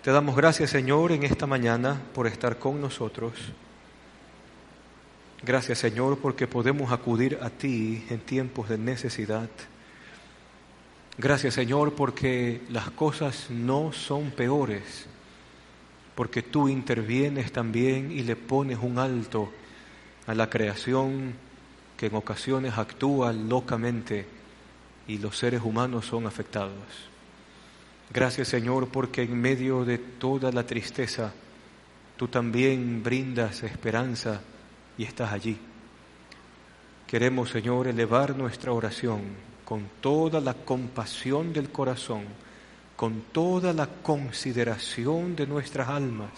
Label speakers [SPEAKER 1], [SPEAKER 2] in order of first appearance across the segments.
[SPEAKER 1] Te damos gracias, Señor, en esta mañana por estar con nosotros. Gracias, Señor, porque podemos acudir a ti en tiempos de necesidad. Gracias, Señor, porque las cosas no son peores, porque tú intervienes también y le pones un alto a la creación que en ocasiones actúa locamente y los seres humanos son afectados. Gracias, Señor, porque en medio de toda la tristeza, tú también brindas esperanza y estás allí. Queremos, Señor, elevar nuestra oración con toda la compasión del corazón, con toda la consideración de nuestras almas,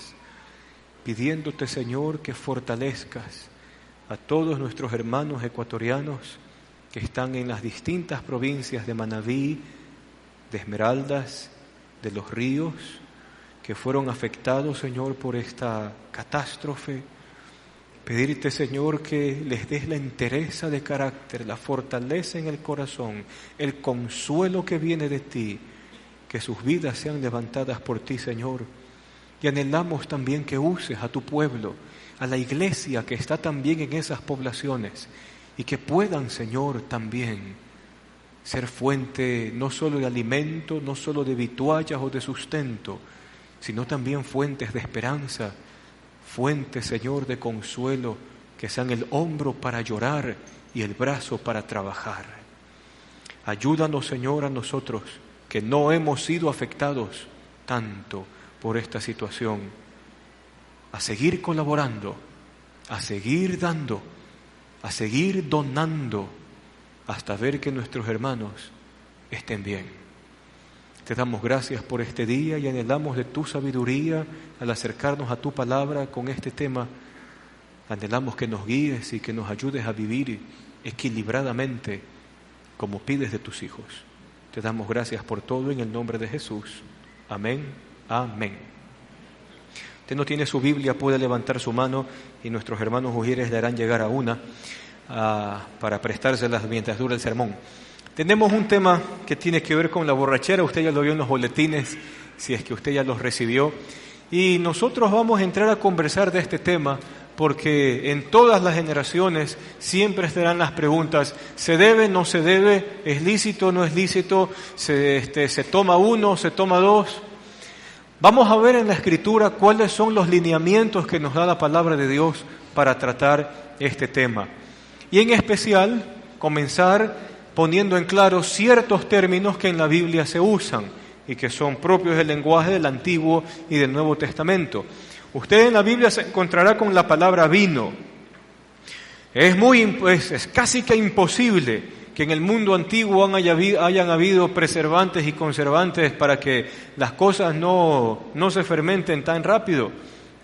[SPEAKER 1] pidiéndote, Señor, que fortalezcas a todos nuestros hermanos ecuatorianos que están en las distintas provincias de Manabí, de Esmeraldas, de Los Ríos, que fueron afectados, Señor, por esta catástrofe. Pedirte, Señor, que les des la entereza de carácter, la fortaleza en el corazón, el consuelo que viene de ti, que sus vidas sean levantadas por ti, Señor. Y anhelamos también que uses a tu pueblo, a la iglesia que está también en esas poblaciones, y que puedan, Señor, también ser fuente no solo de alimento, no solo de vituallas o de sustento, sino también fuentes de esperanza, fuentes, Señor, de consuelo, que sean el hombro para llorar y el brazo para trabajar. Ayúdanos, Señor, a nosotros, que no hemos sido afectados tanto por esta situación, a seguir colaborando, a seguir dando, a seguir donando, hasta ver que nuestros hermanos estén bien. Te damos gracias por este día y anhelamos de tu sabiduría al acercarnos a tu palabra con este tema. Anhelamos que nos guíes y que nos ayudes a vivir equilibradamente como pides de tus hijos. Te damos gracias por todo en el nombre de Jesús. Amén. Amén. Usted no tiene su Biblia, puede levantar su mano y nuestros hermanos ujieres le harán llegar a una para prestárselas mientras dura el sermón. Tenemos un tema que tiene que ver con la borrachera, usted ya lo vio en los boletines, si es que usted ya los recibió, y nosotros vamos a entrar a conversar de este tema, porque en todas las generaciones siempre estarán las preguntas: ¿se debe, no se debe? ¿Es lícito, no es lícito? ¿Se toma uno, se toma dos? Vamos a ver en la Escritura cuáles son los lineamientos que nos da la palabra de Dios para tratar este tema. Y en especial, comenzar poniendo en claro ciertos términos que en la Biblia se usan y que son propios del lenguaje del Antiguo y del Nuevo Testamento. Usted en la Biblia se encontrará con la palabra vino. Es casi que imposible que en el mundo antiguo hayan habido preservantes y conservantes para que las cosas no se fermenten tan rápido.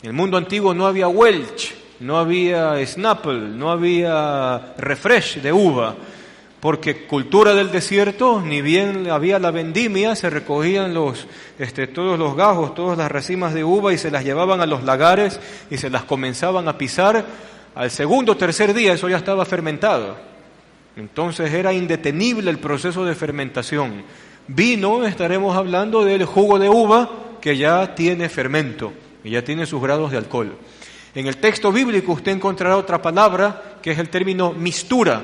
[SPEAKER 1] En el mundo antiguo no había Welch, no había Snapple, no había refresh de uva, porque cultura del desierto, ni bien había la vendimia, se recogían todos los gajos, todas las racimas de uva y se las llevaban a los lagares y se las comenzaban a pisar. Al segundo o tercer día eso ya estaba fermentado. Entonces era indetenible el proceso de fermentación. Vino, estaremos hablando del jugo de uva que ya tiene fermento y ya tiene sus grados de alcohol. En el texto bíblico usted encontrará otra palabra que es el término mistura.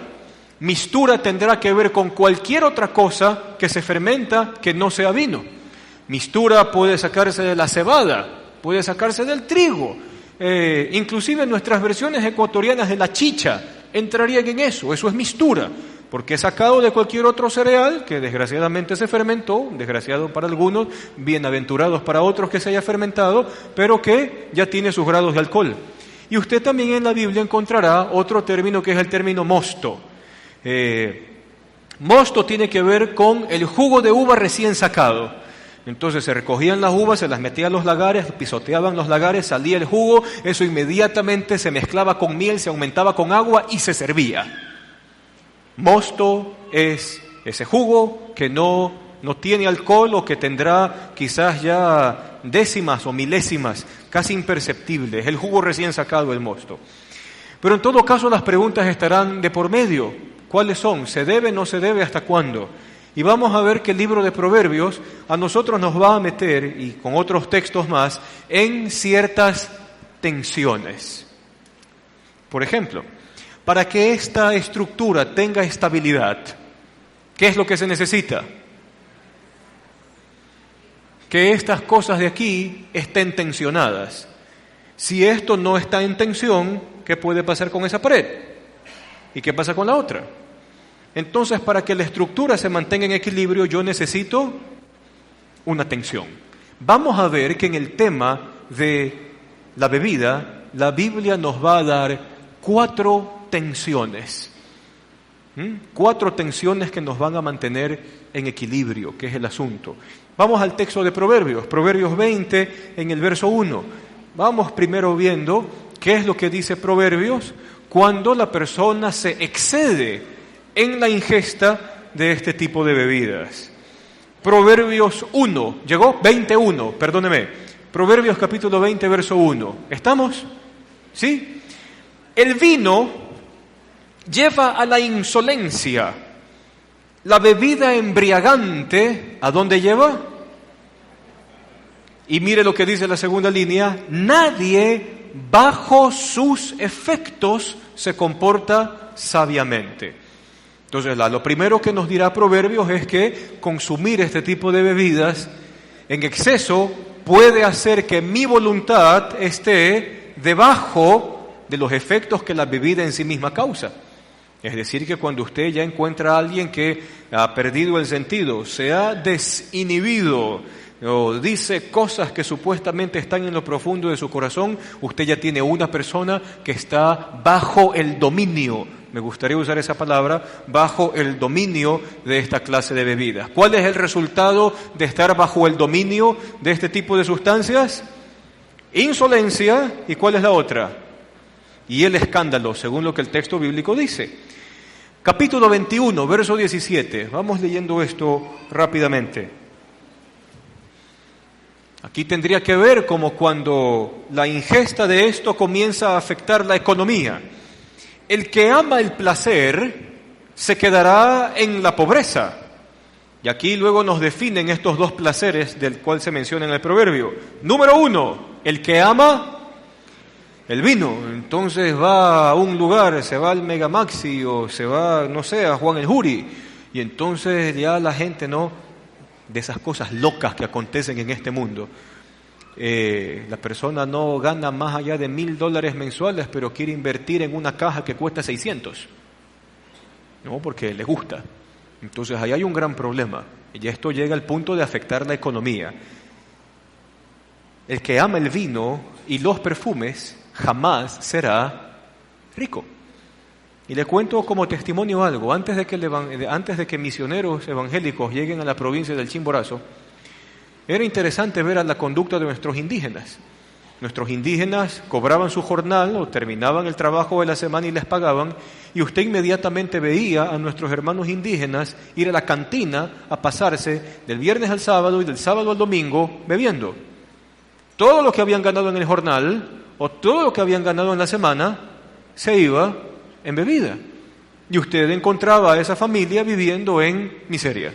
[SPEAKER 1] Mistura tendrá que ver con cualquier otra cosa que se fermenta que no sea vino. Mistura puede sacarse de la cebada, puede sacarse del trigo, inclusive en nuestras versiones ecuatorianas de la chicha entrarían en eso es mistura, porque es sacado de cualquier otro cereal que desgraciadamente se fermentó, desgraciado para algunos, bienaventurados para otros que se haya fermentado, pero que ya tiene sus grados de alcohol. Y usted también en la Biblia encontrará otro término que es el término mosto. Mosto tiene que ver con el jugo de uva recién sacado. Entonces se recogían las uvas, se las metían a los lagares, pisoteaban los lagares, salía el jugo, eso inmediatamente se mezclaba con miel, se aumentaba con agua y se servía. Mosto es ese jugo que no tiene alcohol o que tendrá quizás ya décimas o milésimas, casi imperceptible, es el jugo recién sacado, el mosto. Pero en todo caso las preguntas estarán de por medio. ¿Cuáles son? ¿Se debe, no se debe, hasta cuándo? Y vamos a ver que el libro de Proverbios a nosotros nos va a meter, y con otros textos más, en ciertas tensiones. Por ejemplo, para que esta estructura tenga estabilidad, ¿qué es lo que se necesita? Que estas cosas de aquí estén tensionadas. Si esto no está en tensión, ¿qué puede pasar con esa pared? ¿Y qué pasa con la otra? Entonces, para que la estructura se mantenga en equilibrio, yo necesito una tensión. Vamos a ver que en el tema de la bebida, la Biblia nos va a dar 4 tensiones. 4 tensiones que nos van a mantener en equilibrio, que es el asunto. Vamos al texto de Proverbios, Proverbios 20, en el verso 1. Vamos primero viendo qué es lo que dice Proverbios cuando la persona se excede en la ingesta de este tipo de bebidas. Proverbios 1, ¿llegó? 21, perdóneme. Proverbios capítulo 20, verso 1. ¿Estamos? ¿Sí? El vino lleva a la insolencia. La bebida embriagante, ¿a dónde lleva? Y mire lo que dice la segunda línea: nadie bajo sus efectos se comporta sabiamente. Entonces, lo primero que nos dirá Proverbios es que consumir este tipo de bebidas en exceso puede hacer que mi voluntad esté debajo de los efectos que la bebida en sí misma causa. Es decir, que cuando usted ya encuentra a alguien que ha perdido el sentido, se ha desinhibido, o dice cosas que supuestamente están en lo profundo de su corazón, usted ya tiene una persona que está bajo el dominio, me gustaría usar esa palabra, bajo el dominio de esta clase de bebidas. ¿Cuál es el resultado de estar bajo el dominio de este tipo de sustancias? Insolencia. ¿Y cuál es la otra? Y el escándalo, según lo que el texto bíblico dice. Capítulo 21, verso 17. Vamos leyendo esto rápidamente. Aquí tendría que ver como cuando la ingesta de esto comienza a afectar la economía. El que ama el placer se quedará en la pobreza. Y aquí luego nos definen estos 2 placeres del cual se menciona en el proverbio. Número 1, el que ama el vino, entonces va a un lugar, se va al Megamaxi o se va, no sé, a Juan el Juri. Y entonces ya la gente, ¿no?, de esas cosas locas que acontecen en este mundo. La persona no gana más allá de $1,000 mensuales, pero quiere invertir en una caja que cuesta 600. No, porque le gusta. Entonces ahí hay un gran problema. Y esto llega al punto de afectar la economía. El que ama el vino y los perfumes jamás será rico. Y le cuento como testimonio algo. Antes de que misioneros evangélicos lleguen a la provincia del Chimborazo, era interesante ver a la conducta de nuestros indígenas. Nuestros indígenas cobraban su jornal o terminaban el trabajo de la semana y les pagaban, y usted inmediatamente veía a nuestros hermanos indígenas ir a la cantina a pasarse del viernes al sábado y del sábado al domingo bebiendo. Todo lo que habían ganado en el jornal o todo lo que habían ganado en la semana se iba en bebida. Y usted encontraba a esa familia viviendo en miseria.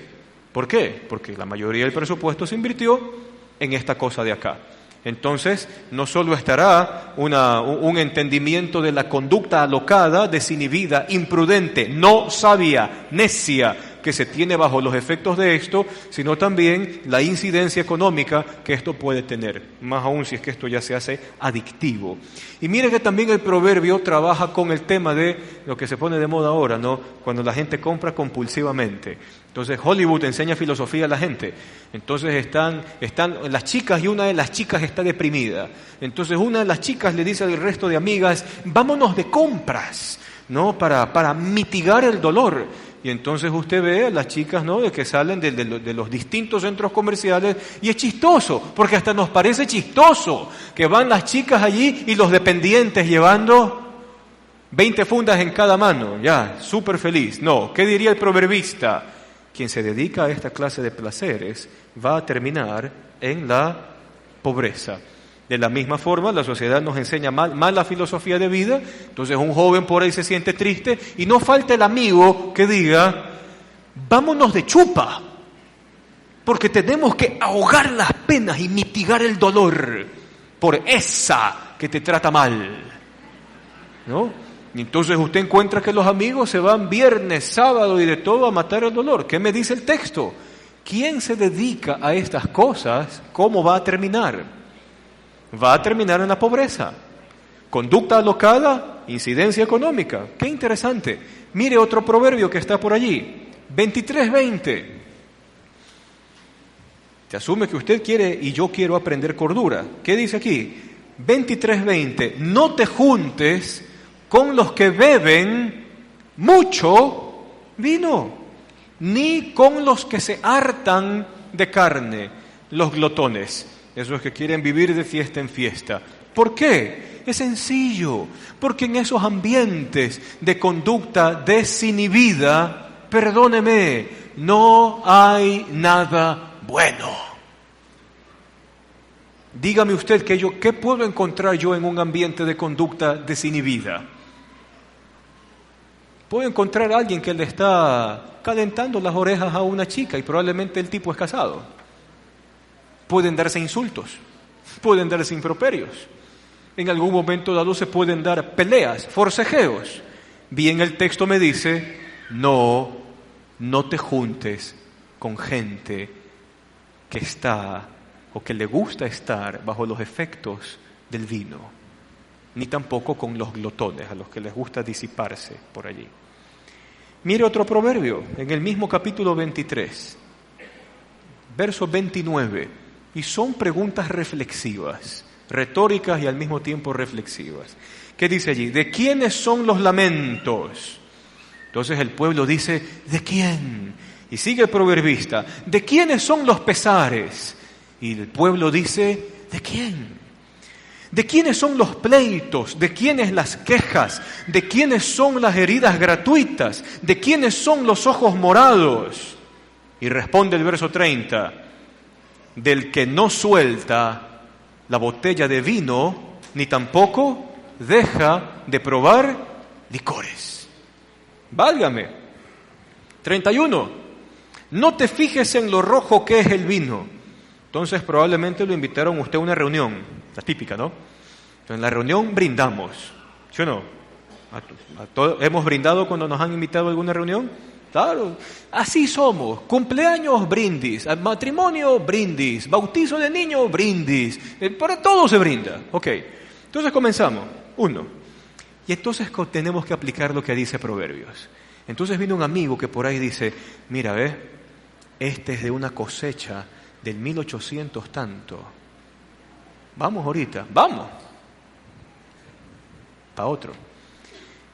[SPEAKER 1] ¿Por qué? Porque la mayoría del presupuesto se invirtió en esta cosa de acá. Entonces, no solo estará un entendimiento de la conducta alocada, desinhibida, imprudente, no sabia, necia, que se tiene bajo los efectos de esto, sino también la incidencia económica que esto puede tener, más aún si es que esto ya se hace adictivo. Y mire que también el proverbio trabaja con el tema de lo que se pone de moda ahora, ¿no?, cuando la gente compra compulsivamente. Entonces Hollywood enseña filosofía a la gente. Entonces están las chicas y una de las chicas está deprimida. Entonces una de las chicas le dice al resto de amigas, vámonos de compras, ¿no?, para mitigar el dolor. Y entonces usted ve a las chicas, ¿no?, de que salen de los distintos centros comerciales, y es chistoso, porque hasta nos parece chistoso que van las chicas allí y los dependientes llevando 20 fundas en cada mano, ya, súper feliz. No, ¿qué diría el proverbista? Quien se dedica a esta clase de placeres va a terminar en la pobreza. De la misma forma, la sociedad nos enseña mal la filosofía de vida. Entonces un joven por ahí se siente triste y no falta el amigo que diga, vámonos de chupa, porque tenemos que ahogar las penas y mitigar el dolor por esa que te trata mal, ¿no? Y entonces usted encuentra que los amigos se van viernes, sábado y de todo a matar el dolor. ¿Qué me dice el texto? ¿Quién se dedica a estas cosas, cómo va a terminar? Va a terminar en la pobreza. Conducta alocada, incidencia económica. ¡Qué interesante! Mire otro proverbio que está por allí. 23:20. Se asume que usted quiere y yo quiero aprender cordura. ¿Qué dice aquí? 23:20. No te juntes con los que beben mucho vino, ni con los que se hartan de carne, los glotones, esos que quieren vivir de fiesta en fiesta. ¿Por qué? Es sencillo, porque en esos ambientes de conducta desinhibida, perdóneme, no hay nada bueno. Dígame usted ¿qué puedo encontrar yo en un ambiente de conducta desinhibida? Puedo encontrar a alguien que le está calentando las orejas a una chica y probablemente el tipo es casado. Pueden darse insultos, pueden darse improperios. En algún momento dado se pueden dar peleas, forcejeos. Bien, el texto me dice, no te juntes con gente que está o que le gusta estar bajo los efectos del vino, ni tampoco con los glotones, a los que les gusta disiparse por allí. Mire otro proverbio, en el mismo capítulo 23, verso 29, y son preguntas reflexivas, retóricas y al mismo tiempo reflexivas. ¿Qué dice allí? ¿De quiénes son los lamentos? Entonces el pueblo dice, ¿de quién? Y sigue el proverbista, ¿de quiénes son los pesares? Y el pueblo dice, ¿de quién? ¿De quiénes son los pleitos? ¿De quiénes las quejas? ¿De quiénes son las heridas gratuitas? ¿De quiénes son los ojos morados? Y responde el verso 30, del que no suelta la botella de vino, ni tampoco deja de probar licores. Válgame. 31. No te fijes en lo rojo que es el vino. Entonces probablemente lo invitaron a usted a una reunión, la típica, ¿no? En la reunión brindamos, ¿sí o no? ¿Hemos brindado cuando nos han invitado a alguna reunión? Claro, así somos. Cumpleaños, brindis. Matrimonio, brindis. Bautizo de niño, brindis. Para todo se brinda. Ok, entonces comenzamos. 1. Y entonces tenemos que aplicar lo que dice Proverbios. Entonces viene un amigo que por ahí dice, mira, este es de una cosecha del 1800 tanto. Vamos ahorita, vamos. Para otro.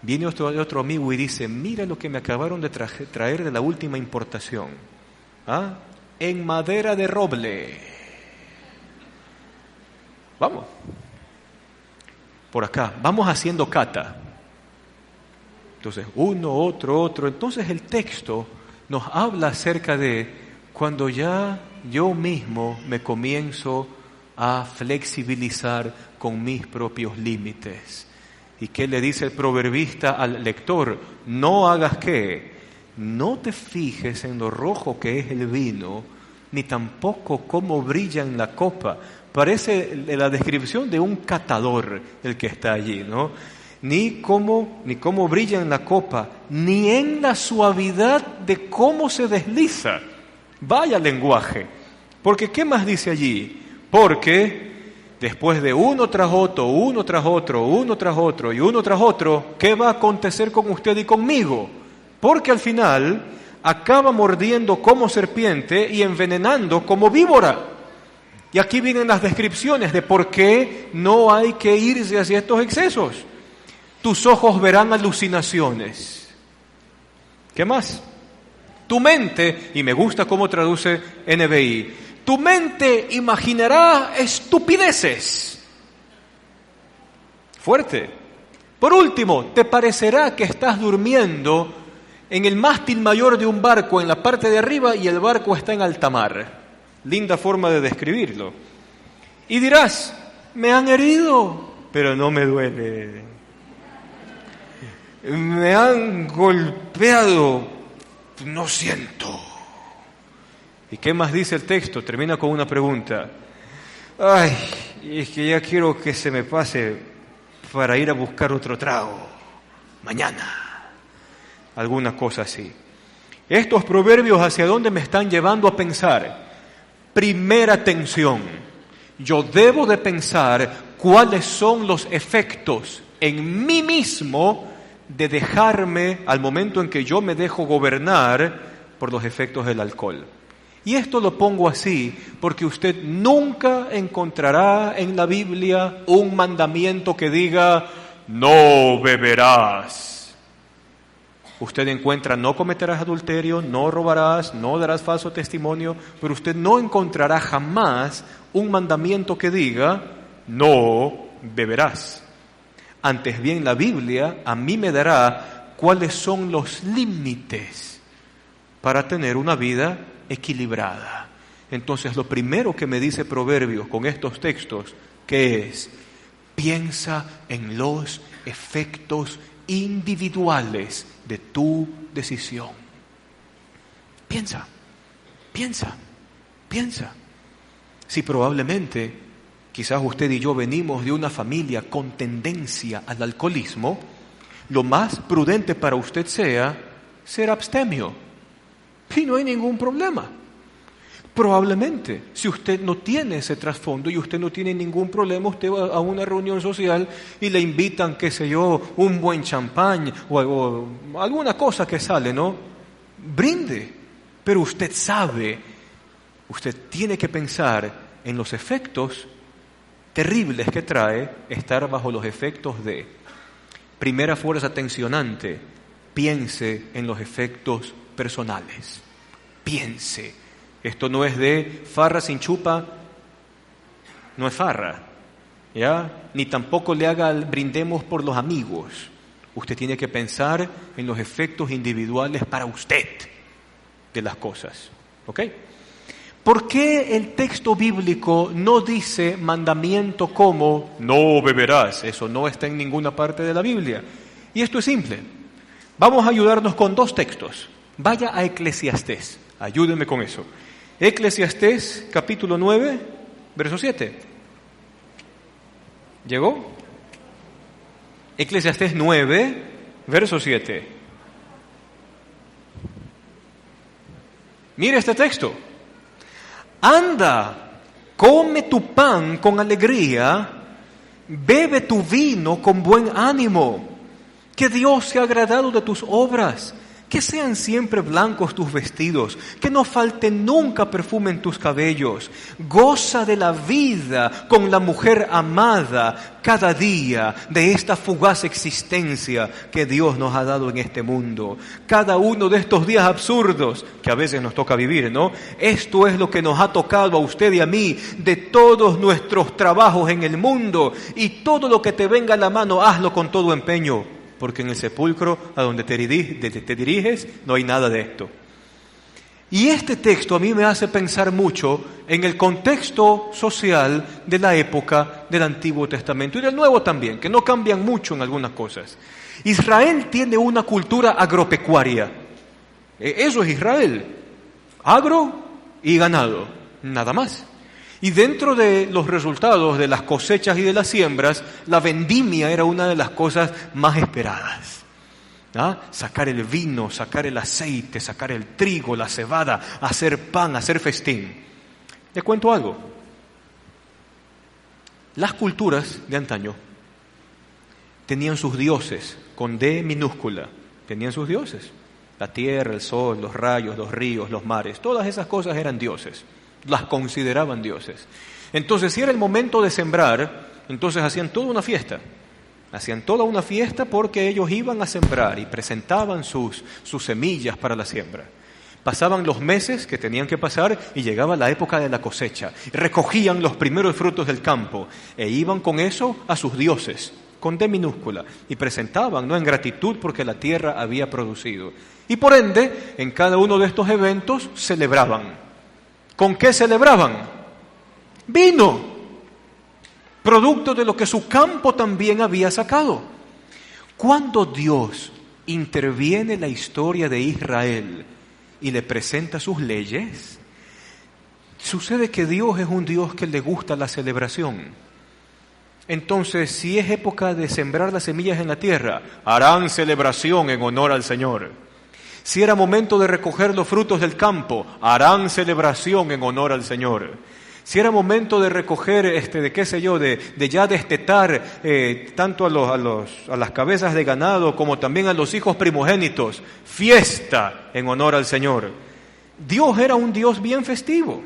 [SPEAKER 1] Viene otro amigo y dice, mira lo que me acabaron de traer de la última importación. ¿Ah? En madera de roble. Vamos. Por acá, vamos haciendo cata. Entonces, uno, otro. Entonces el texto nos habla acerca de cuando ya yo mismo me comienzo a flexibilizar con mis propios límites. ¿Y qué le dice el proverbista al lector? No hagas ¿qué? No te fijes en lo rojo que es el vino, ni tampoco cómo brilla en la copa. Parece la descripción de un catador el que está allí, ¿no? Ni cómo brilla en la copa, ni en la suavidad de cómo se desliza. Vaya lenguaje. Porque ¿qué más dice allí? Porque después de uno tras otro, ¿qué va a acontecer con usted y conmigo? Porque al final acaba mordiendo como serpiente y envenenando como víbora. Y aquí vienen las descripciones de por qué no hay que irse hacia estos excesos. Tus ojos verán alucinaciones. ¿Qué más? Tu mente, y me gusta cómo traduce NBI, tu mente imaginará estupideces. Fuerte. Por último, te parecerá que estás durmiendo en el mástil mayor de un barco en la parte de arriba y el barco está en alta mar. Linda forma de describirlo. Y dirás, me han herido, pero no me duele. Me han golpeado, no siento. ¿Y qué más dice el texto? Termina con una pregunta. Ay, es que ya quiero que se me pase para ir a buscar otro trago mañana. Alguna cosa así. Estos proverbios, ¿hacia dónde me están llevando a pensar? Primera tensión. Yo debo de pensar cuáles son los efectos en mí mismo de dejarme, al momento en que yo me dejo gobernar por los efectos del alcohol. Y esto lo pongo así porque usted nunca encontrará en la Biblia un mandamiento que diga, no beberás. Usted encuentra, no cometerás adulterio, no robarás, no darás falso testimonio, pero usted no encontrará jamás un mandamiento que diga, no beberás. Antes bien, la Biblia a mí me dará cuáles son los límites para tener una vida equilibrada. Entonces, lo primero que me dice Proverbios con estos textos, que es, piensa en los efectos individuales de tu decisión. Piensa. Si probablemente, quizás usted y yo venimos de una familia con tendencia al alcoholismo, lo más prudente para usted sea ser abstemio. Y no hay ningún problema. Probablemente, si usted no tiene ese trasfondo y usted no tiene ningún problema, usted va a una reunión social y le invitan, qué sé yo, un buen champán o alguna cosa que sale, ¿no? Brinde. Pero usted sabe, usted tiene que pensar en los efectos terribles que trae estar bajo los efectos de. Primera fuerza tensionante, piense en los efectos personales. Piense. Esto no es de farra sin chupa, no es farra, ¿ya? Ni tampoco le haga el brindemos por los amigos. Usted tiene que pensar en los efectos individuales para usted de las cosas, ¿ok? ¿Por qué el texto bíblico no dice mandamiento como no beberás? Eso no está en ninguna parte de la Biblia. Y esto es simple. Vamos a ayudarnos con dos textos. Vaya a Eclesiastés, ayúdenme con eso. Eclesiastés, capítulo 9, verso 7. ¿Llegó? Eclesiastés 9, verso 7. Mire este texto. Anda, come tu pan con alegría, bebe tu vino con buen ánimo, que Dios se ha agradado de tus obras, que sean siempre blancos tus vestidos, que no falte nunca perfume en tus cabellos. Goza de la vida con la mujer amada cada día de esta fugaz existencia que Dios nos ha dado en este mundo. Cada uno de estos días absurdos que a veces nos toca vivir, ¿no? Esto es lo que nos ha tocado a usted y a mí de todos nuestros trabajos en el mundo, y todo lo que te venga a la mano, hazlo con todo empeño. Porque en el sepulcro a donde te diriges no hay nada de esto. Y este texto a mí me hace pensar mucho en el contexto social de la época del Antiguo Testamento y del Nuevo también, que no cambian mucho en algunas cosas. Israel tiene una cultura agropecuaria. Eso es Israel. Agro y ganado, nada más. Y dentro de los resultados de las cosechas y de las siembras, la vendimia era una de las cosas más esperadas. ¿Ah? Sacar el vino, sacar el aceite, sacar el trigo, la cebada, hacer pan, hacer festín. Les cuento algo. Las culturas de antaño tenían sus dioses, con D minúscula. Tenían sus dioses. La tierra, el sol, los rayos, los ríos, los mares. Todas esas cosas eran dioses. Las consideraban dioses. Entonces, si era el momento de sembrar, entonces hacían toda una fiesta. Hacían toda una fiesta porque ellos iban a sembrar y presentaban sus semillas para la siembra. Pasaban los meses que tenían que pasar y llegaba la época de la cosecha. Recogían los primeros frutos del campo e iban con eso a sus dioses, con D minúscula, y presentaban, ¿no?, en gratitud porque la tierra había producido. Y por ende, en cada uno de estos eventos celebraban. ¿Con qué celebraban? Vino, producto de lo que su campo también había sacado. Cuando Dios interviene en la historia de Israel y le presenta sus leyes, sucede que Dios es un Dios que le gusta la celebración. Entonces, si es época de sembrar las semillas en la tierra, harán celebración en honor al Señor. Si era momento de recoger los frutos del campo, harán celebración en honor al Señor. Si era momento de recoger, de ya destetar tanto a las cabezas de ganado como también a los hijos primogénitos, fiesta en honor al Señor. Dios era un Dios bien festivo.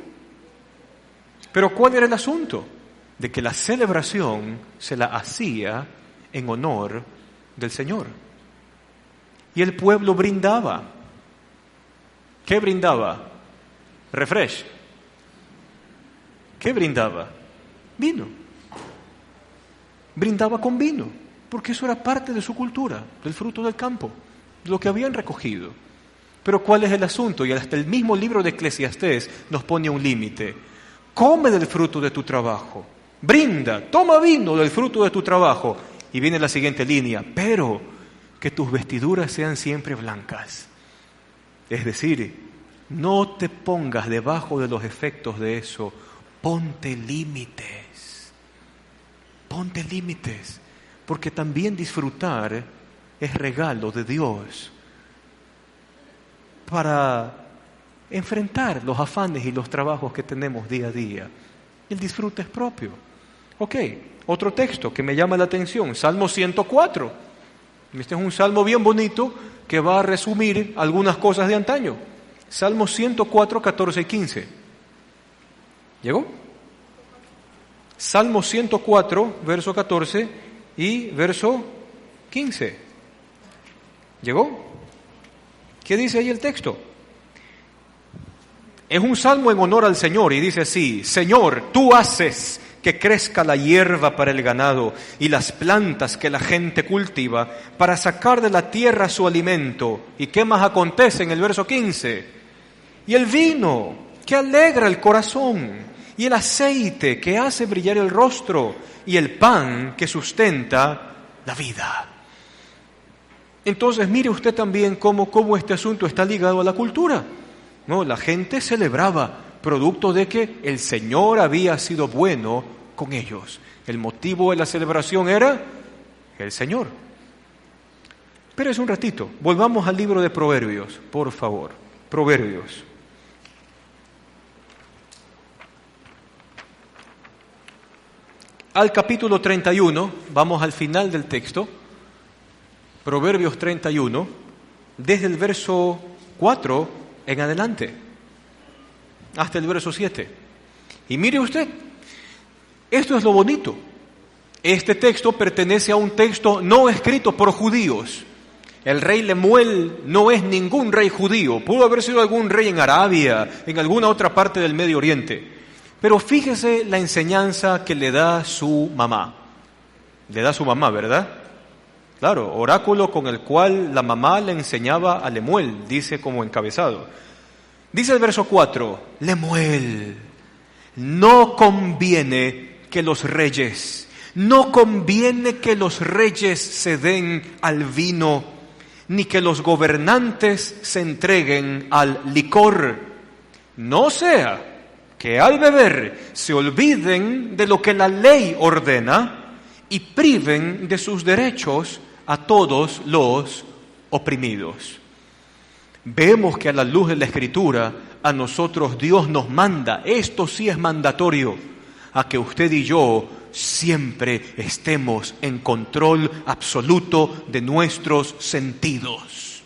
[SPEAKER 1] Pero ¿cuál era el asunto? De que la celebración se la hacía en honor del Señor. Y el pueblo brindaba. ¿Qué brindaba? Refresh. ¿Qué brindaba? Vino. Brindaba con vino, porque eso era parte de su cultura, del fruto del campo, de lo que habían recogido. Pero ¿cuál es el asunto? Y hasta el mismo libro de Eclesiastés nos pone un límite. Come del fruto de tu trabajo. Brinda, toma vino del fruto de tu trabajo. Y viene la siguiente línea, pero que tus vestiduras sean siempre blancas. Es decir, no te pongas debajo de los efectos de eso. Ponte límites, porque también disfrutar es regalo de Dios para enfrentar los afanes y los trabajos que tenemos día a día. El disfrute es propio. Ok, otro texto que me llama la atención, Salmo 104. Este es un salmo bien bonito que va a resumir algunas cosas de antaño. Salmo 104, 14 y 15. ¿Llegó? Salmo 104, verso 14 y verso 15. ¿Llegó? ¿Qué dice ahí el texto? Es un salmo en honor al Señor y dice así: Señor, tú haces que crezca la hierba para el ganado y las plantas que la gente cultiva para sacar de la tierra su alimento. ¿Y qué más acontece en el verso 15? Y el vino que alegra el corazón, y el aceite que hace brillar el rostro, y el pan que sustenta la vida. Entonces, mire usted también cómo este asunto está ligado a la cultura. No, la gente celebraba producto de que el Señor había sido bueno con ellos. El motivo de la celebración era el Señor. Espérese un ratito, volvamos al libro de Proverbios, por favor. Proverbios. Al capítulo 31, vamos al final del texto, Proverbios 31, desde el verso 4 en adelante, hasta el verso 7. Y mire usted, esto es lo bonito. Este texto pertenece a un texto no escrito por judíos. El rey Lemuel no es ningún rey judío, pudo haber sido algún rey en Arabia, en alguna otra parte del Medio Oriente. Pero fíjese la enseñanza que le da su mamá. Le da su mamá, ¿verdad? Claro, oráculo con el cual la mamá le enseñaba a Lemuel, dice como encabezado. Dice el verso 4, Lemuel, no conviene que los reyes se den al vino, ni que los gobernantes se entreguen al licor. No sea que al beber se olviden de lo que la ley ordena y priven de sus derechos a todos los oprimidos. Vemos que a la luz de la Escritura, a nosotros Dios nos manda, esto sí es mandatorio, a que usted y yo siempre estemos en control absoluto de nuestros sentidos.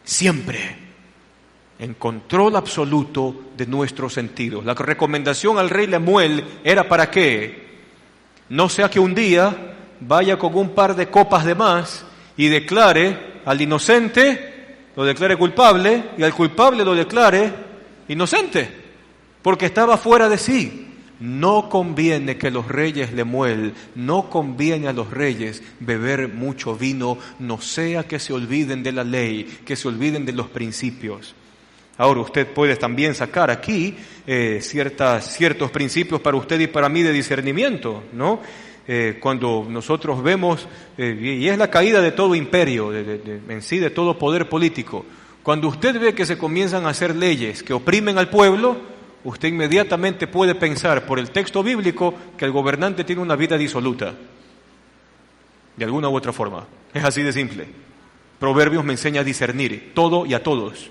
[SPEAKER 1] Siempre. En control absoluto de nuestros sentidos. La recomendación al rey Lemuel era ¿para qué? No sea que un día vaya con un par de copas de más y declare al inocente, lo declare culpable, y al culpable lo declare inocente, porque estaba fuera de sí. No conviene que los reyes Lemuel, no conviene a los reyes beber mucho vino, no sea que se olviden de la ley, que se olviden de los principios. Ahora usted puede también sacar aquí ciertos principios para usted y para mí de discernimiento, ¿no? Cuando nosotros vemos, y es la caída de todo imperio, en sí de todo poder político, Cuando usted ve que se comienzan a hacer leyes que oprimen al pueblo, usted inmediatamente puede pensar por el texto bíblico que el gobernante tiene una vida disoluta, de alguna u otra forma. Es así de simple. Proverbios me enseña a discernir todo y a todos.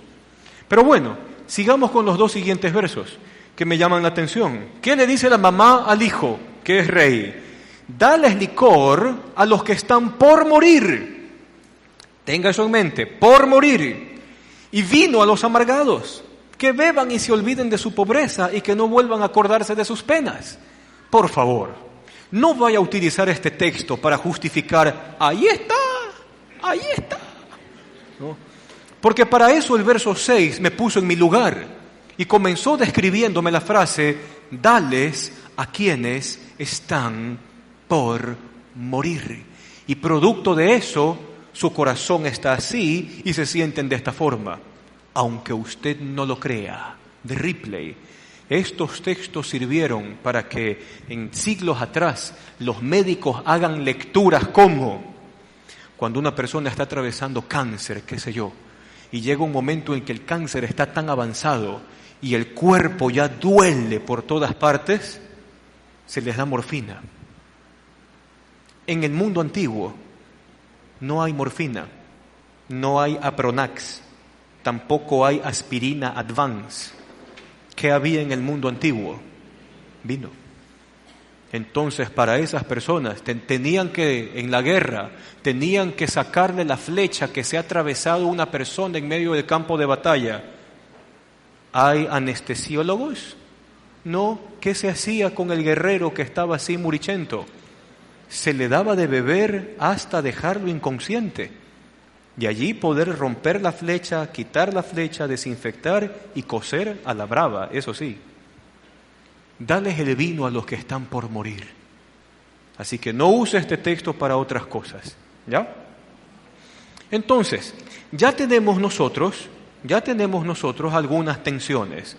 [SPEAKER 1] Pero bueno, sigamos con los dos siguientes versos que me llaman la atención. ¿Qué le dice la mamá al hijo, que es rey? Dales licor a los que están por morir. Tenga eso en mente, por morir. Y vino a los amargados, que beban y se olviden de su pobreza y que no vuelvan a acordarse de sus penas. Por favor, no vaya a utilizar este texto para justificar, ahí está, ¿no? Porque para eso el verso 6 me puso en mi lugar y comenzó describiéndome la frase, dales a quienes están por morir. Y producto de eso, su corazón está así y se sienten de esta forma. Aunque usted no lo crea, de Ripley, estos textos sirvieron para que en siglos atrás los médicos hagan lecturas como cuando una persona está atravesando cáncer, qué sé yo, y llega un momento en que el cáncer está tan avanzado y el cuerpo ya duele por todas partes, se les da morfina. En el mundo antiguo no hay morfina, no hay Apronax, tampoco hay aspirina Advance. ¿Qué había en el mundo antiguo? Vino. Entonces, para esas personas tenían que, en la guerra, tenían que sacarle la flecha que se ha atravesado una persona en medio del campo de batalla. ¿Hay anestesiólogos? No. ¿Qué se hacía con el guerrero que estaba así murichento? Se le daba de beber hasta dejarlo inconsciente. Y allí poder romper la flecha, quitar la flecha, desinfectar y coser a la brava, eso sí. Dales el vino a los que están por morir. Así que no use este texto para otras cosas, ¿ya? Entonces, ya tenemos nosotros algunas tensiones.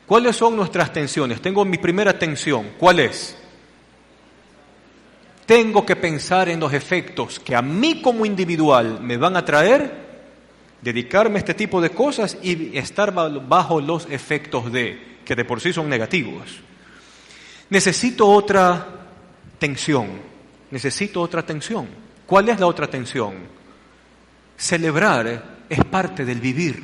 [SPEAKER 1] ¿Cuáles son nuestras tensiones? Tengo mi primera tensión. ¿Cuál es? Tengo que pensar en los efectos que a mí como individual me van a traer, dedicarme a este tipo de cosas y estar bajo los efectos que de por sí son negativos. Necesito otra tensión. ¿Cuál es la otra tensión? Celebrar es parte del vivir.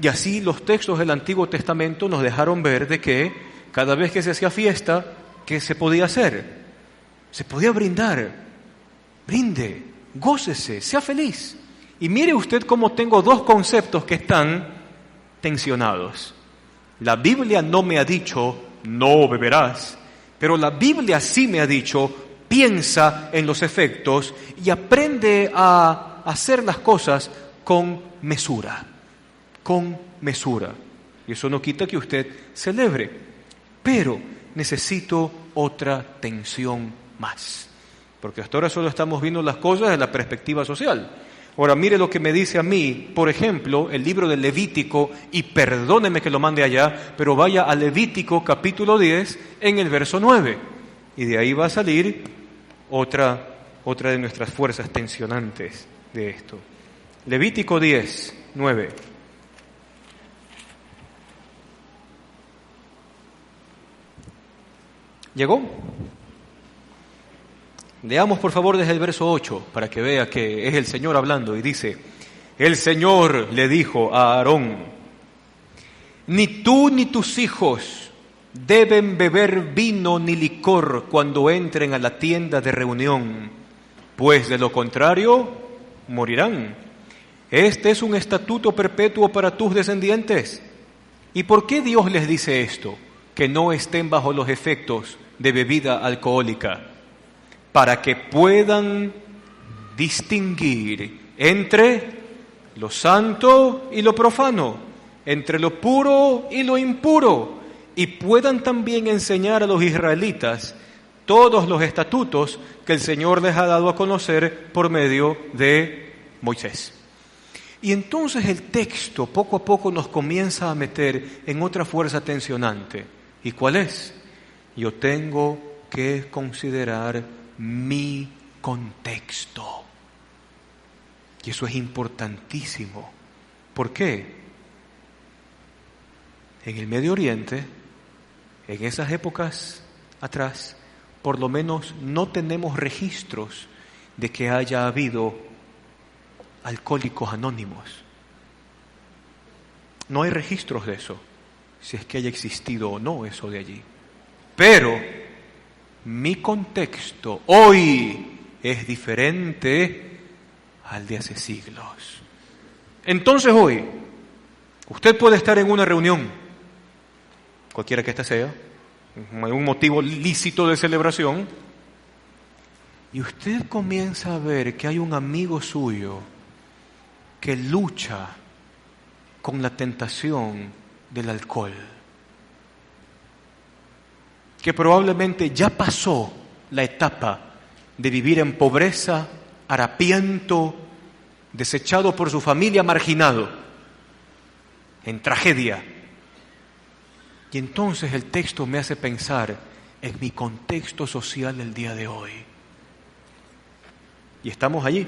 [SPEAKER 1] Y así los textos del Antiguo Testamento nos dejaron ver de que cada vez que se hacía fiesta, ¿qué se podía hacer? Se podía brindar. Brinde, gócese, sea feliz. Y mire usted cómo tengo dos conceptos que están tensionados. La Biblia no me ha dicho, no beberás, pero la Biblia sí me ha dicho, piensa en los efectos y aprende a hacer las cosas con mesura. Y eso no quita que usted celebre, pero necesito otra tensión más, porque hasta ahora solo estamos viendo las cosas desde la perspectiva social. Ahora mire lo que me dice a mí, por ejemplo, el libro de Levítico, y perdóneme que lo mande allá, pero vaya a Levítico capítulo 10 en el verso 9, y de ahí va a salir otra de nuestras fuerzas tensionantes de esto. Levítico 10, 9. ¿Llegó? Leamos por favor desde el verso 8 para que vea que es el Señor hablando y dice: el Señor le dijo a Aarón: ni tú ni tus hijos deben beber vino ni licor cuando entren a la tienda de reunión, pues de lo contrario morirán. Este es un estatuto perpetuo para tus descendientes. ¿Y por qué Dios les dice esto? Que no estén bajo los efectos de bebida alcohólica, para que puedan distinguir entre lo santo y lo profano, entre lo puro y lo impuro, y puedan también enseñar a los israelitas todos los estatutos que el Señor les ha dado a conocer por medio de Moisés. Y entonces el texto poco a poco nos comienza a meter en otra fuerza tensionante. ¿Y cuál es? Yo tengo que considerar mi contexto. Y eso es importantísimo. ¿Por qué? En el Medio Oriente, en esas épocas atrás, por lo menos no tenemos registros de que haya habido alcohólicos anónimos. No hay registros de eso, si es que haya existido o no eso de allí. Pero mi contexto hoy es diferente al de hace siglos. Entonces hoy, usted puede estar en una reunión, cualquiera que ésta sea, un motivo lícito de celebración, y usted comienza a ver que hay un amigo suyo que lucha con la tentación del alcohol, que probablemente ya pasó la etapa de vivir en pobreza, harapiento, desechado por su familia, marginado, en tragedia. Y entonces el texto me hace pensar en mi contexto social del día de hoy. Y estamos allí.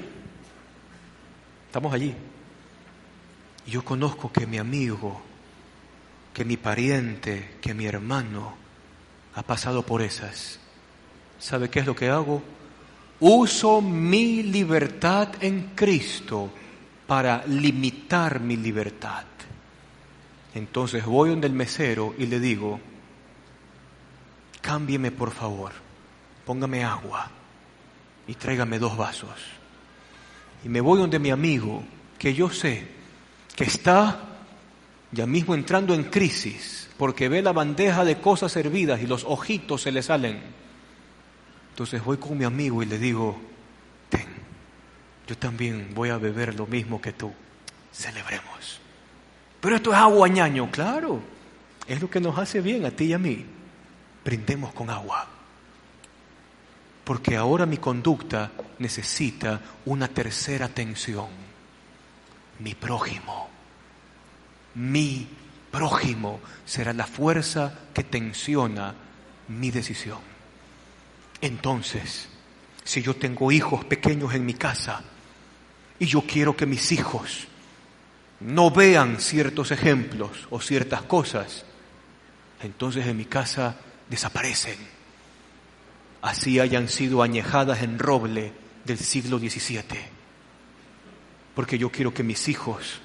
[SPEAKER 1] Y yo conozco que mi amigo, que mi pariente, que mi hermano ha pasado por esas. ¿Sabe qué es lo que hago? Uso mi libertad en Cristo para limitar mi libertad. Entonces voy donde el mesero y le digo, cámbieme por favor, póngame agua y tráigame 2 vasos. Y me voy donde mi amigo, que yo sé que está ya mismo entrando en crisis, porque ve la bandeja de cosas servidas y los ojitos se le salen. Entonces voy con mi amigo y le digo, ten, yo también voy a beber lo mismo que tú, celebremos. Pero esto es agua, ñaño. Claro, es lo que nos hace bien a ti y a mí. Brindemos con agua. Porque ahora mi conducta necesita una tercera tensión. Mi prójimo. Mi prójimo será la fuerza que tensiona mi decisión. Entonces, si yo tengo hijos pequeños en mi casa y yo quiero que mis hijos no vean ciertos ejemplos o ciertas cosas, entonces en mi casa desaparecen. Así hayan sido añejadas en roble del siglo XVII. Porque yo quiero que mis hijos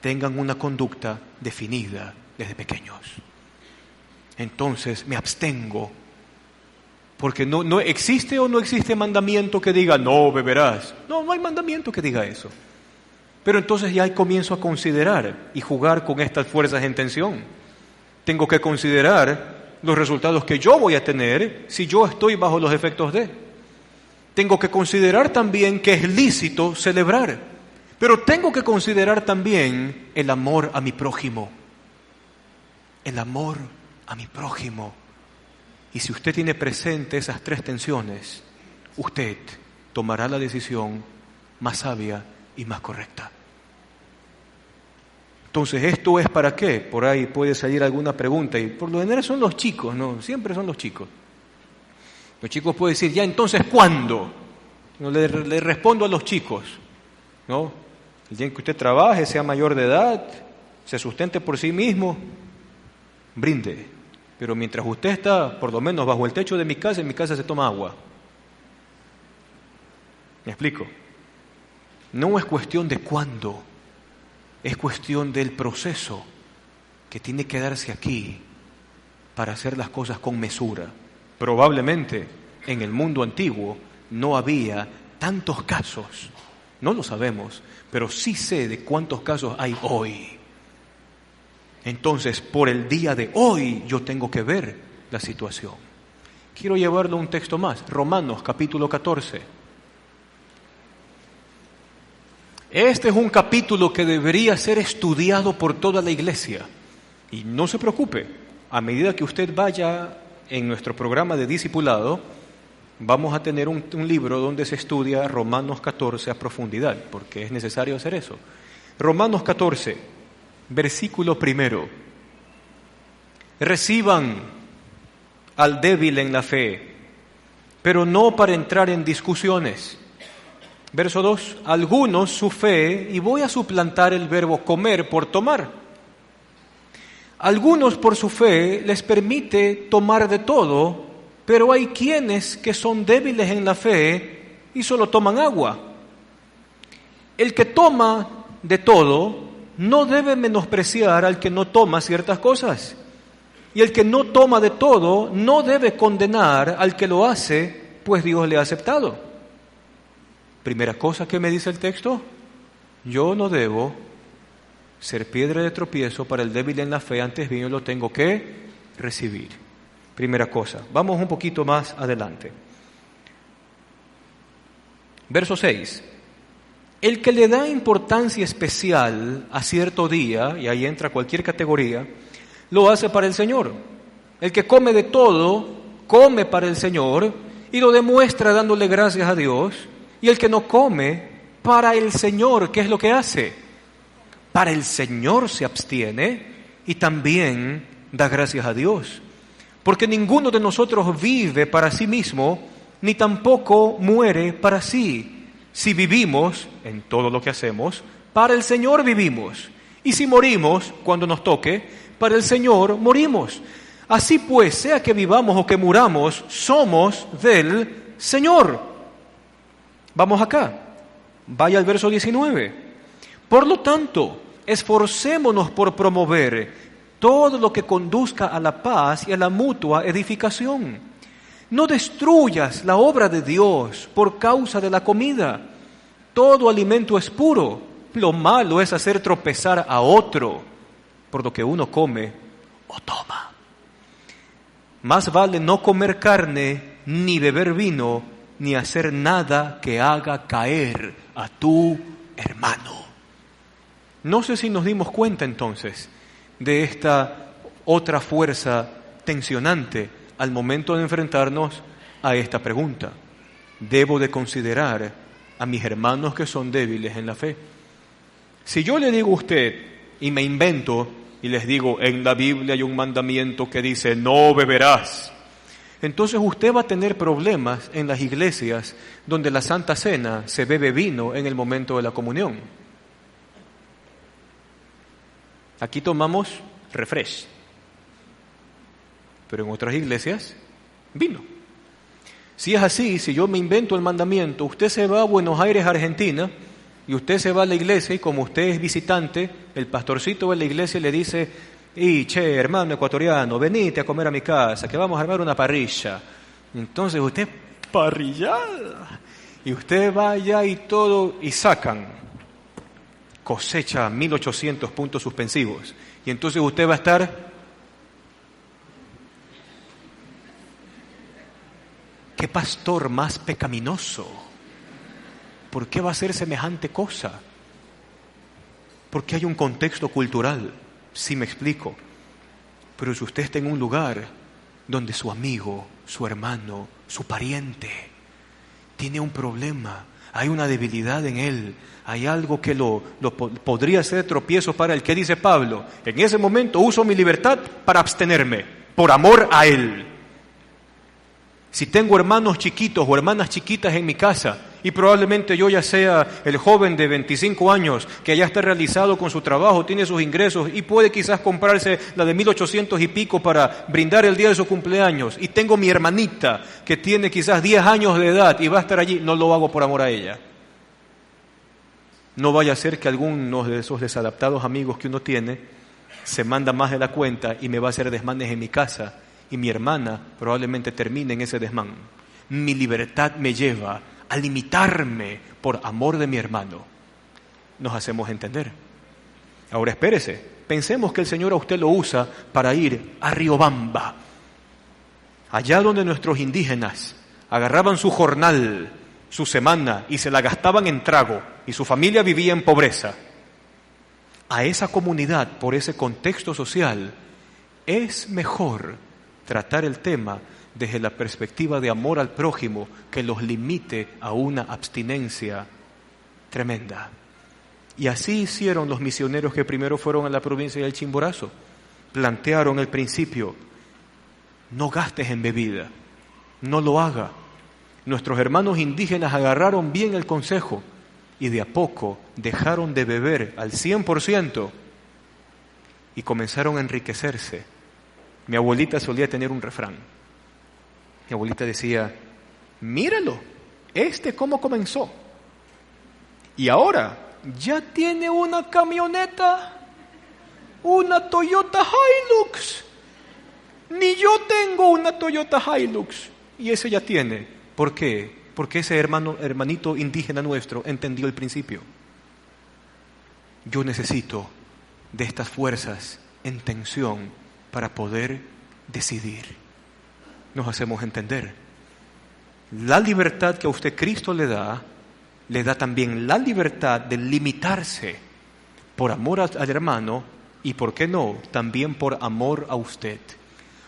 [SPEAKER 1] tengan una conducta definida desde pequeños. Entonces me abstengo. Porque no existe o no existe mandamiento que diga, no beberás. No hay mandamiento que diga eso. Pero entonces ya comienzo a considerar y jugar con estas fuerzas en tensión. Tengo que considerar los resultados que yo voy a tener si yo estoy bajo los efectos de. Tengo que considerar también que es lícito celebrar, pero tengo que considerar también el amor a mi prójimo. El amor a mi prójimo. Y si usted tiene presente esas 3 tensiones, usted tomará la decisión más sabia y más correcta. Entonces, ¿esto es para qué? Por ahí puede salir alguna pregunta, y por lo general son los chicos, ¿no? Siempre son los chicos. Los chicos pueden decir, ya, entonces, ¿cuándo? No, le respondo a los chicos, ¿no? El día en que usted trabaje, sea mayor de edad, se sustente por sí mismo, brinde. Pero mientras usted está, por lo menos, bajo el techo de mi casa, en mi casa se toma agua. ¿Me explico? No es cuestión de cuándo. Es cuestión del proceso que tiene que darse aquí para hacer las cosas con mesura. Probablemente en el mundo antiguo no había tantos casos, no lo sabemos, pero sí sé de cuántos casos hay hoy. Entonces, por el día de hoy yo tengo que ver la situación. Quiero llevarlo a un texto más, Romanos capítulo 14. Este es un capítulo que debería ser estudiado por toda la iglesia. Y no se preocupe, a medida que usted vaya en nuestro programa de discipulado, vamos a tener un libro donde se estudia Romanos 14 a profundidad, porque es necesario hacer eso. Romanos 14, versículo 1. Reciban al débil en la fe, pero no para entrar en discusiones. Verso 2, algunos su fe, y voy a suplantar el verbo comer por tomar. Algunos por su fe les permite tomar de todo, pero hay quienes que son débiles en la fe y solo toman agua. El que toma de todo no debe menospreciar al que no toma ciertas cosas. Y el que no toma de todo no debe condenar al que lo hace, pues Dios le ha aceptado. Primera cosa que me dice el texto, yo no debo ser piedra de tropiezo para el débil en la fe, antes bien yo lo tengo que recibir. Primera cosa, vamos un poquito más adelante. Verso 6. El que le da importancia especial a cierto día, y ahí entra cualquier categoría, lo hace para el Señor. El que come de todo, come para el Señor y lo demuestra dándole gracias a Dios. Y el que no come, para el Señor, ¿qué es lo que hace? Para el Señor se abstiene y también da gracias a Dios. Porque ninguno de nosotros vive para sí mismo, ni tampoco muere para sí. Si vivimos, en todo lo que hacemos, para el Señor vivimos. Y si morimos, cuando nos toque, para el Señor morimos. Así pues, sea que vivamos o que muramos, somos del Señor. Vamos acá. Vaya al verso 19. Por lo tanto, esforcémonos por promover todo lo que conduzca a la paz y a la mutua edificación. No destruyas la obra de Dios por causa de la comida. Todo alimento es puro. Lo malo es hacer tropezar a otro por lo que uno come o toma. Más vale no comer carne, ni beber vino, ni hacer nada que haga caer a tu hermano. No sé si nos dimos cuenta entonces de esta otra fuerza tensionante al momento de enfrentarnos a esta pregunta. Debo de considerar a mis hermanos que son débiles en la fe. Si yo le digo a usted y me invento y les digo, en la Biblia hay un mandamiento que dice, no beberás, entonces usted va a tener problemas en las iglesias donde la Santa Cena se bebe vino en el momento de la comunión. Aquí tomamos refresh, pero en otras iglesias, vino. Si es así, si yo me invento el mandamiento, usted se va a Buenos Aires, Argentina, y usted se va a la iglesia y como usted es visitante, el pastorcito de la iglesia le dice, che, hermano ecuatoriano, venite a comer a mi casa, que vamos a armar una parrilla. Entonces usted, parrillada, y usted va allá y todo, y sacan, cosecha 1800 puntos suspensivos, y entonces usted va a estar, ¿qué pastor más pecaminoso? ¿Por qué va a hacer semejante cosa? Porque hay un contexto cultural, sí me explico. Pero si usted está en un lugar donde su amigo, su hermano, su pariente tiene un problema, hay una debilidad en él, hay algo que lo podría ser tropiezo para él, ¿qué dice Pablo? En ese momento uso mi libertad para abstenerme, por amor a él. Si tengo hermanos chiquitos o hermanas chiquitas en mi casa, y probablemente yo ya sea el joven de 25 años que ya está realizado con su trabajo, tiene sus ingresos y puede quizás comprarse la de 1800 y pico para brindar el día de su cumpleaños, y tengo mi hermanita que tiene quizás 10 años de edad y va a estar allí, no lo hago por amor a ella. No vaya a ser que algunos de esos desadaptados amigos que uno tiene se manda más de la cuenta y me va a hacer desmanes en mi casa, y mi hermana probablemente termine en ese desmán. Mi libertad me lleva a limitarme por amor de mi hermano. Nos hacemos entender. Ahora espérese, pensemos que el Señor a usted lo usa para ir a Riobamba, allá donde nuestros indígenas agarraban su jornal, su semana, y se la gastaban en trago, y su familia vivía en pobreza. A esa comunidad, por ese contexto social, es mejor tratar el tema desde la perspectiva de amor al prójimo que los limite a una abstinencia tremenda. Y así hicieron los misioneros que primero fueron a la provincia del Chimborazo. Plantearon el principio, no gastes en bebida, no lo haga. nuestros hermanos indígenas agarraron bien el consejo y de a poco dejaron de beber al 100% y comenzaron a enriquecerse. Mi abuelita solía tener un refrán. Mi abuelita decía, míralo, cómo comenzó. Y ahora ya tiene una camioneta, una Toyota Hilux. Ni yo tengo una Toyota Hilux. Y ese ya tiene. ¿Por qué? Porque ese hermanito indígena nuestro entendió el principio. Yo necesito de estas fuerzas en tensión para poder decidir. Nos hacemos entender. La libertad que a usted Cristo le da también la libertad de limitarse por amor al hermano y, ¿por qué no?, también por amor a usted.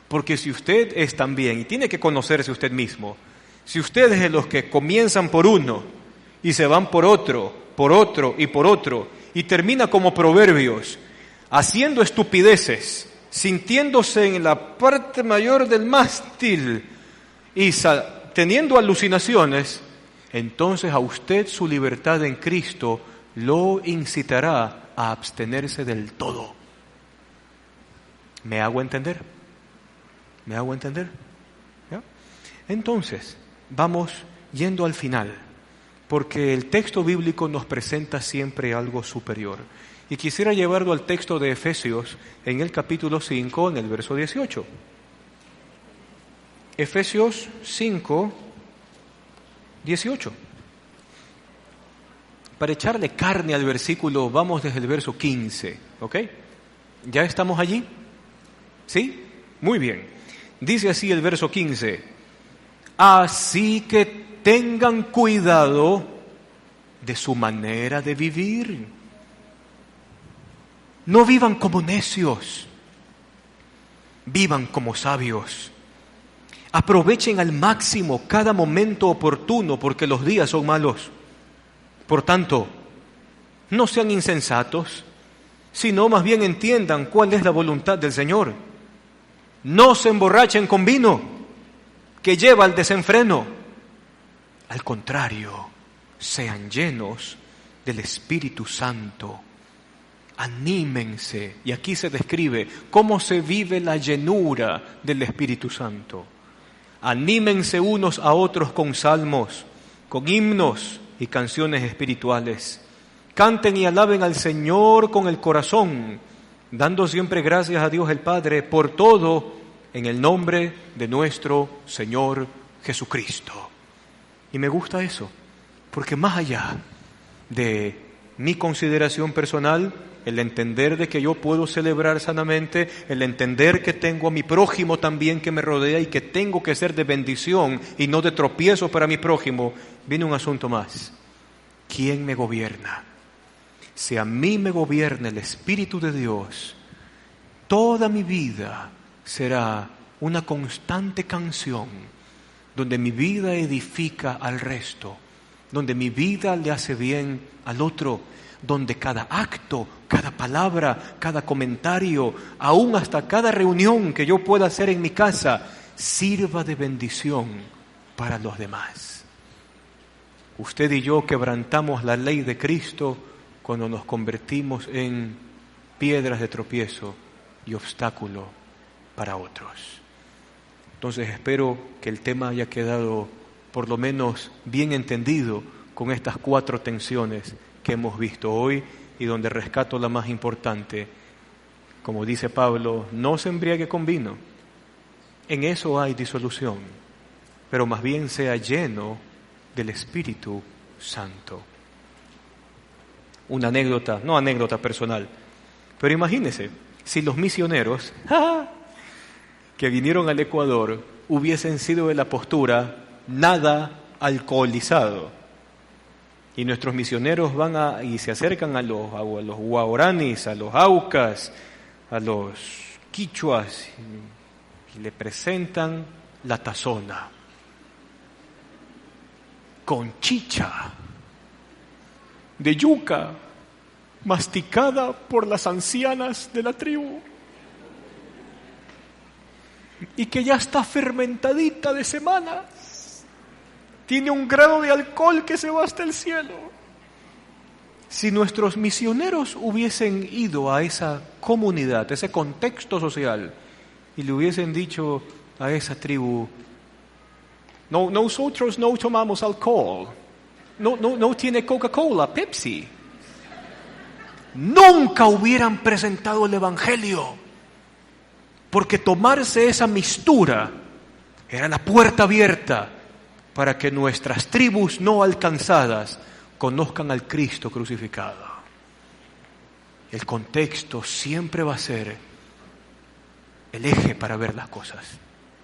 [SPEAKER 1] Porque si usted es también, y tiene que conocerse usted mismo, si usted es de los que comienzan por uno y se van por otro y por otro, y termina como Proverbios, haciendo estupideces, sintiéndose en la parte mayor del mástil y teniendo alucinaciones, entonces a usted su libertad en Cristo lo incitará a abstenerse del todo. ¿Me hago entender? ¿Me hago entender? ¿Ya? Entonces, vamos yendo al final, porque el texto bíblico nos presenta siempre algo superior. Y quisiera llevarlo al texto de Efesios en el capítulo 5, en el verso 18. Efesios 5, 18. Para echarle carne al versículo, vamos desde el verso 15, ¿ok? ¿Ya estamos allí? ¿Sí? Muy bien. Dice así el verso 15. Así que tengan cuidado de su manera de vivir. No vivan como necios, vivan como sabios. Aprovechen al máximo cada momento oportuno porque los días son malos. Por tanto, no sean insensatos, sino más bien entiendan cuál es la voluntad del Señor. No se emborrachen con vino, que lleva al desenfreno. Al contrario, sean llenos del Espíritu Santo. Anímense. Y aquí se describe cómo se vive la llenura del Espíritu Santo. Anímense unos a otros con salmos, con himnos y canciones espirituales. Canten y alaben al Señor con el corazón, dando siempre gracias a Dios el Padre por todo, en el nombre de nuestro Señor Jesucristo. Y me gusta eso, porque más allá de mi consideración personal, el entender de que yo puedo celebrar sanamente, el entender que tengo a mi prójimo también que me rodea y que tengo que ser de bendición y no de tropiezo para mi prójimo, viene un asunto más. ¿Quién me gobierna? Si a mí me gobierna el Espíritu de Dios, toda mi vida será una constante canción donde mi vida edifica al resto, donde mi vida le hace bien al otro, donde cada acto, cada palabra, cada comentario, aún hasta cada reunión que yo pueda hacer en mi casa, sirva de bendición para los demás. Usted y yo quebrantamos la ley de Cristo cuando nos convertimos en piedras de tropiezo y obstáculo para otros. Entonces espero que el tema haya quedado por lo menos bien entendido con estas 4 tensiones que hemos visto hoy y donde rescato la más importante. Como dice Pablo, no se embriague con vino. En eso hay disolución, pero más bien sea lleno del Espíritu Santo. Una anécdota, no anécdota personal, pero imagínense, si los misioneros que vinieron al Ecuador hubiesen sido de la postura nada alcoholizado, y nuestros misioneros van y se acercan a los guaraníes, a los aucas, a los quichuas, y le presentan la tazona con chicha de yuca masticada por las ancianas de la tribu y que ya está fermentadita de semanas. tiene un grado de alcohol que se va hasta el cielo. Si nuestros misioneros hubiesen ido a esa comunidad, a ese contexto social, y le hubiesen dicho a esa tribu, no, nosotros no tomamos alcohol, no tiene Coca-Cola, Pepsi, nunca hubieran presentado el Evangelio, porque tomarse esa mistura era la puerta abierta para que nuestras tribus no alcanzadas conozcan al Cristo crucificado. El contexto siempre va a ser el eje para ver las cosas.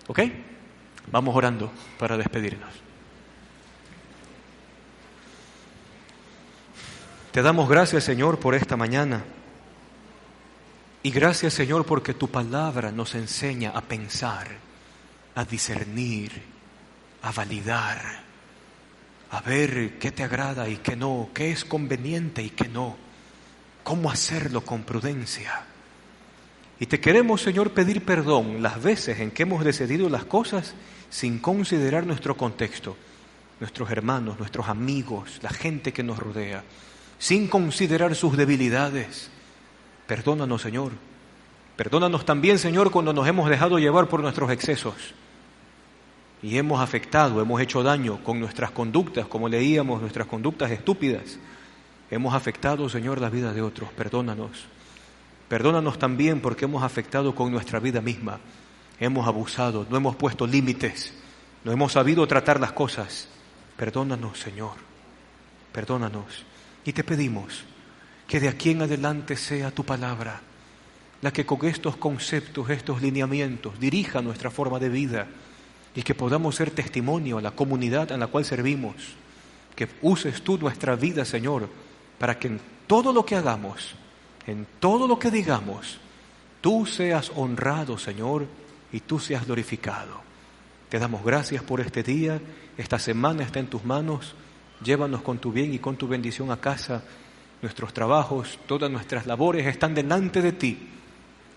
[SPEAKER 1] ¿Ok? Vamos orando para despedirnos. Te damos gracias, Señor, por esta mañana. Y gracias, Señor, porque tu palabra nos enseña a pensar, a discernir, a validar, a ver qué te agrada y qué no, qué es conveniente y qué no, cómo hacerlo con prudencia. Y te queremos, Señor, pedir perdón las veces en que hemos decidido las cosas sin considerar nuestro contexto, nuestros hermanos, nuestros amigos, la gente que nos rodea, sin considerar sus debilidades. Perdónanos, Señor. Perdónanos también, Señor, cuando nos hemos dejado llevar por nuestros excesos y hemos afectado, hemos hecho daño con nuestras conductas, como leíamos, nuestras conductas estúpidas. Hemos afectado, Señor, la vida de otros. Perdónanos. Perdónanos también porque hemos afectado con nuestra vida misma. Hemos abusado, no hemos puesto límites, no hemos sabido tratar las cosas. Perdónanos, Señor. Perdónanos. Y te pedimos que de aquí en adelante sea tu palabra la que con estos conceptos, estos lineamientos, dirija nuestra forma de vida y que podamos ser testimonio a la comunidad en la cual servimos. Que uses tú nuestra vida, Señor, para que en todo lo que hagamos, en todo lo que digamos, tú seas honrado, Señor, y tú seas glorificado. Te damos gracias por este día, esta semana está en tus manos. Llévanos con tu bien y con tu bendición a casa. Nuestros trabajos, todas nuestras labores están delante de ti.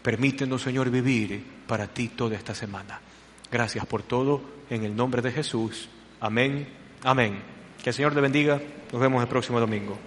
[SPEAKER 1] Permítenos, Señor, vivir para ti toda esta semana. Gracias por todo, en el nombre de Jesús. Amén, amén. Que el Señor te bendiga. Nos vemos el próximo domingo.